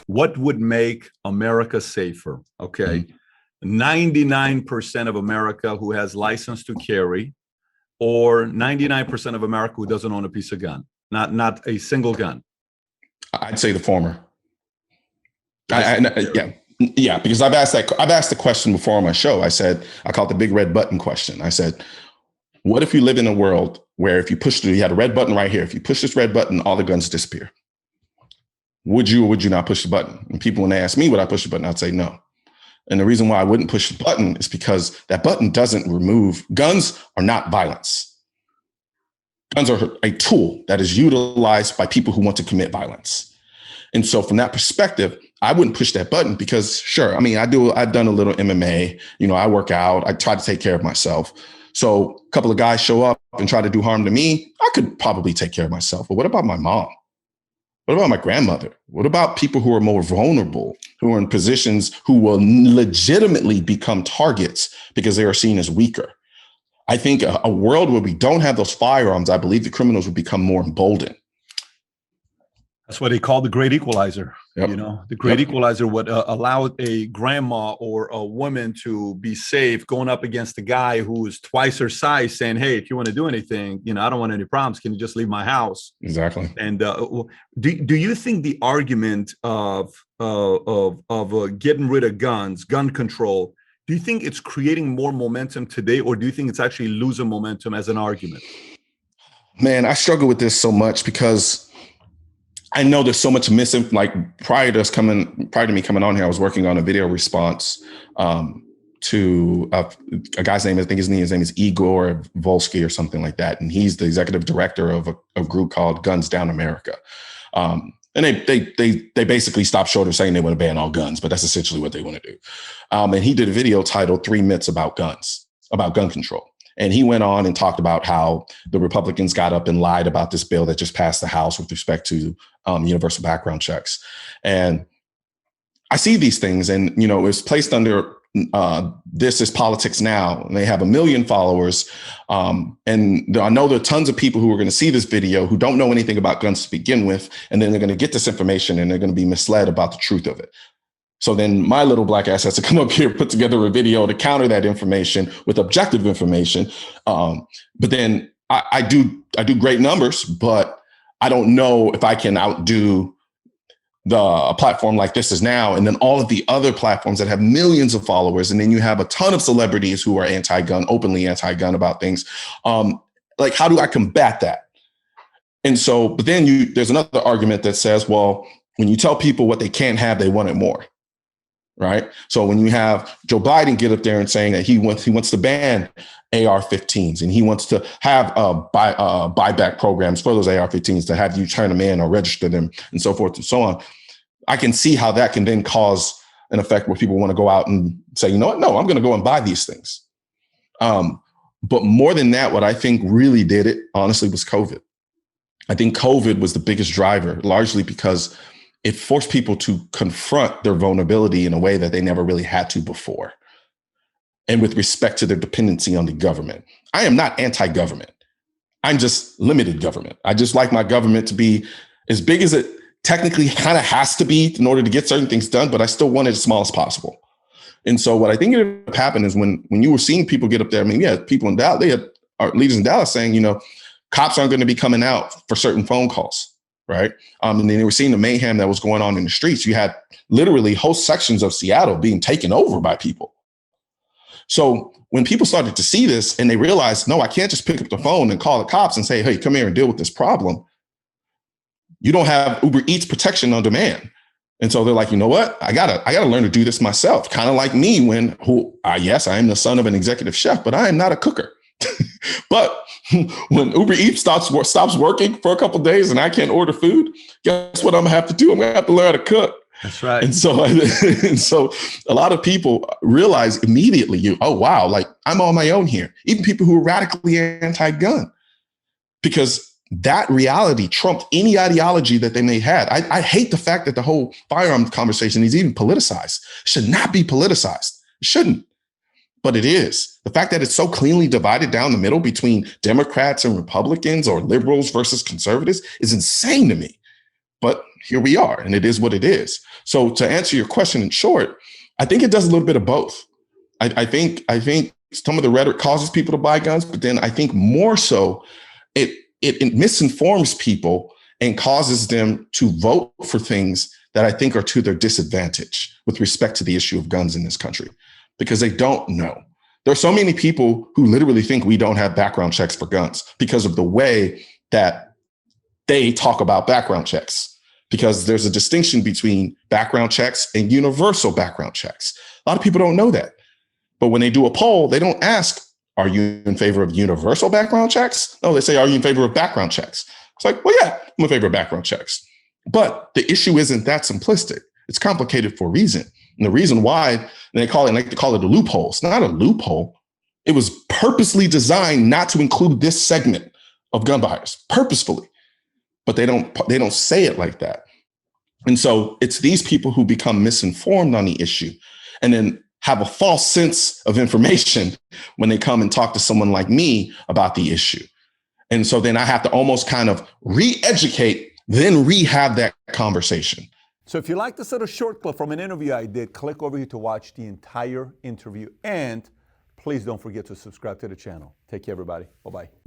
what would make America safer? Okay. 99% of America who has license to carry, or 99% of America who doesn't own a piece of gun, not a single gun? I'd say the former. Yeah, because I've asked the question before on my show. I call it the big red button question. I said, what if you live in a world where if you you had a red button right here. If you push this red button, all the guns disappear. Would you or would you not push the button? And people, when they ask me, would I push the button? I'd say no. And the reason why I wouldn't push the button is because that button doesn't remove. Guns are not violence. Guns are a tool that is utilized by people who want to commit violence. And so from that perspective, I wouldn't push that button because sure, I mean, I've done a little MMA, I work out, I try to take care of myself. So a couple of guys show up and try to do harm to me. I could probably take care of myself. But what about my mom? What about my grandmother? What about people who are more vulnerable, who are in positions who will legitimately become targets because they are seen as weaker? I think a world where we don't have those firearms, I believe the criminals would become more emboldened. That's what they call the great equalizer. Yep. The great equalizer would allow a grandma or a woman to be safe going up against a guy who is twice her size saying, hey, if you want to do anything, I don't want any problems. Can you just leave my house? Exactly. And do you think the argument of getting rid of guns, gun control, do you think it's creating more momentum today, or do you think it's actually losing momentum as an argument? Man, I struggle with this so much because I know there's so much missing. Like prior to me coming on here, I was working on a video response to a guy's name. I think his name is Igor Volsky or something like that, and he's the executive director of a group called Guns Down America. And they basically stopped short of saying they want to ban all guns, but that's essentially what they want to do. And he did a video titled 3 Myths About Guns, about gun control. And he went on and talked about how the Republicans got up and lied about this bill that just passed the House with respect to universal background checks. And I see these things, and, it's placed under This Is Politics Now, and they have 1 million followers. And I know there are tons of people who are going to see this video who don't know anything about guns to begin with, and then they're going to get this information and they're going to be misled about the truth of it. So then my little black ass has to come up here, put together a video to counter that information with objective information. But then I do great numbers, but I don't know if I can outdo a platform like This Is Now, and then all of the other platforms that have millions of followers. And then you have a ton of celebrities who are anti-gun, openly anti-gun about things. Like, how do I combat that? And so, but then there's another argument that says, well, when you tell people what they can't have, they want it more. Right. So when you have Joe Biden get up there and saying that he wants to ban AR-15s, and he wants to have buyback programs for those AR-15s to have you turn them in or register them and so forth and so on, I can see how that can then cause an effect where people want to go out and say, you know what? No, I'm going to go and buy these things. But more than that, what I think really did it, honestly, was COVID. I think COVID was the biggest driver, largely because it forced people to confront their vulnerability in a way that they never really had to before. And with respect to their dependency on the government. I am not anti-government. I'm just limited government. I just like my government to be as big as it technically kind of has to be in order to get certain things done, but I still want it as small as possible. And so what I think ended up happening is when you were seeing people get up there, I mean, yeah, people in Dallas, they had our leaders in Dallas saying, cops aren't going to be coming out for certain phone calls. Right. And then they were seeing the mayhem that was going on in the streets. You had literally whole sections of Seattle being taken over by people. So when people started to see this and they realized, no, I can't just pick up the phone and call the cops and say, hey, come here and deal with this problem. You don't have Uber Eats protection on demand. And so they're like, you know what? I gotta learn to do this myself. Kind of like me yes, I am the son of an executive chef, but I am not a cooker. But when Uber Eats stops working for a couple of days and I can't order food, guess what I'm gonna have to do? I'm gonna have to learn how to cook. That's right. And so a lot of people realize immediately, oh, wow, like I'm on my own here. Even people who are radically anti-gun, because that reality trumped any ideology that they may have. I hate the fact that the whole firearms conversation is even politicized. It should not be politicized. It shouldn't. But it is. The fact that it's so cleanly divided down the middle between Democrats and Republicans or liberals versus conservatives is insane to me. but here we are, and it is what it is. So to answer your question in short, I think it does a little bit of both. I think some of the rhetoric causes people to buy guns, but then I think more so it misinforms people and causes them to vote for things that I think are to their disadvantage with respect to the issue of guns in this country, because they don't know. There are so many people who literally think we don't have background checks for guns because of the way that they talk about background checks, because there's a distinction between background checks and universal background checks. A lot of people don't know that. But when they do a poll, they don't ask, are you in favor of universal background checks? No, they say, are you in favor of background checks? It's like, well, yeah, I'm in favor of background checks. But the issue isn't that simplistic. It's complicated for a reason. And the reason why, and they like to call it a loophole. It's not a loophole. It was purposely designed not to include this segment of gun buyers, purposefully. But they don't say it like that. And so it's these people who become misinformed on the issue and then have a false sense of information when they come and talk to someone like me about the issue. And so then I have to almost kind of re-educate, then rehab that conversation. So if you like this little short clip from an interview I did, click over here to watch the entire interview. And please don't forget to subscribe to the channel. Take care, everybody. Bye-bye.